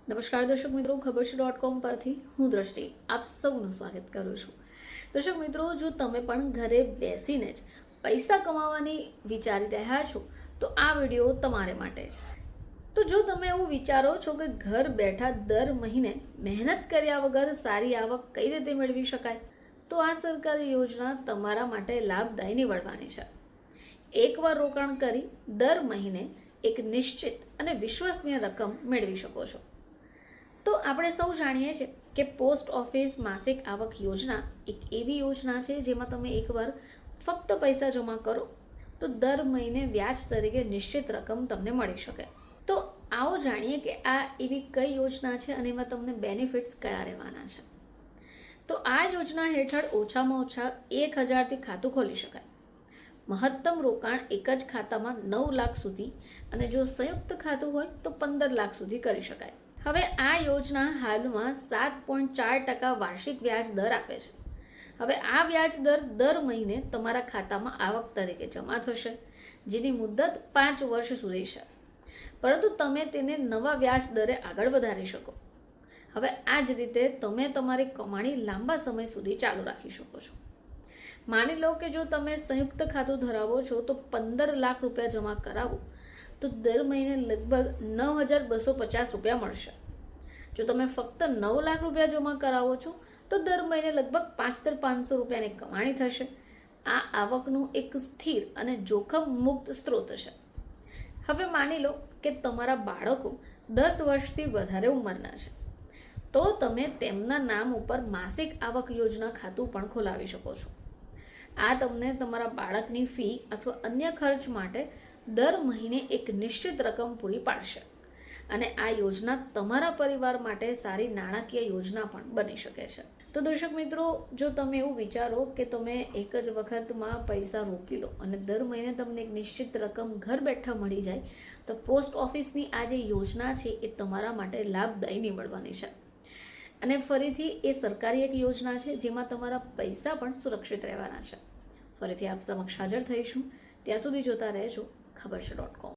નમસ્કાર દર્શક મિત્રો, ખબર.com પરથી હું દ્રષ્ટિ આપ સૌનું સ્વાગત કરું છું। દર્શક મિત્રો, જો તમે પણ ઘરે બેસીને જ પૈસા કમાવાની વિચારી રહ્યા છો તો આ વિડીયો તમારે માટે છે। તો જો તમે એવું વિચારો છો કે ઘર બેઠા દર મહિને મહેનત કર્યા વગર સારી આવક કઈ રીતે મેળવી શકાય, તો આ સરકારી યોજના તમારા માટે લાભદાયી નીવડવાની છે। એકવાર રોકાણ કરી દર મહિને એક નિશ્ચિત અને વિશ્વસનીય રકમ મેળવી શકો છો। તો આપણે સૌ જાણીએ છીએ કે પોસ્ટ ઓફિસ માસિક આવક યોજના એક એવી યોજના છે જેમાં તમે એકવાર ફક્ત પૈસા જમા કરો તો દર મહિને વ્યાજ તરીકે નિશ્ચિત રકમ તમને મળી શકે। તો આવો જાણીએ કે આ એવી કઈ યોજના છે અને એમાં તમને બેનિફિટ્સ કયા રહેવાના છે। તો આ યોજના હેઠળ ઓછામાં ઓછા 1000થી ખાતું ખોલી શકાય। મહત્તમ રોકાણ એક જ ખાતામાં 9 લાખ સુધી અને જો સંયુક્ત ખાતું હોય તો 15 લાખ સુધી કરી શકાય। હવે આ યોજના હાલમાં 7.4% વાર્ષિક વ્યાજ દર આપે છે। હવે આ વ્યાજ દર દર મહિને તમારા ખાતામાં આવક તરીકે જમા થશે, જેની મુદત 5 વર્ષ સુધી છે, પરંતુ તમે તેને નવા વ્યાજ દરે આગળ વધારી શકો। હવે આ જ રીતે તમે તમારી કમાણી લાંબા સમય સુધી ચાલુ રાખી શકો છો। માની લો કે જો તમે સંયુક્ત ખાતું ધરાવો છો તો 15 લાખ રૂપિયા જમા કરાવો તો દર મહિને લગભગ 9250 રૂપિયા મળશે। જો તમે ફક્ત 9 લાખ રૂપિયા જમા કરાવો છો તો દર મહિને લગભગ 5500 રૂપિયાની કમાણી થશે। આ આવકનું એક સ્થિર અને જોખમ મુક્ત સ્ત્રોત છે। હવે માની લો કે તમારા બાળકો 10 વર્ષથી વધારે ઉંમરના છે, તો તમે તેમના નામ ઉપર માસિક આવક યોજના ખાતું પણ ખોલાવી શકો છો। આ તમને તમારા બાળકની ફી અથવા અન્ય ખર્ચ માટે દર મહિને એક નિશ્ચિત રકમ પૂરી પાડશે અને આ યોજના તમારા પરિવાર માટે સારી નાણાકીય યોજના પણ બની શકે છે। તો દર્શક મિત્રો, જો તમે એવું વિચારો કે તમે એક જ વખતમાં પૈસા રોકી લો અને દર મહિને તમને એક નિશ્ચિત રકમ ઘર બેઠા મળી જાય, તો પોસ્ટ ઓફિસની આ જે યોજના છે એ તમારા માટે લાભદાયી નીવડવાની છે અને ફરીથી એ સરકારી એક યોજના છે જેમાં તમારા પૈસા પણ સુરક્ષિત રહેવાના છે। ફરીથી આપ સમક્ષ હાજર થઈશું, ત્યાં સુધી જોતા રહેજો ખબર.com।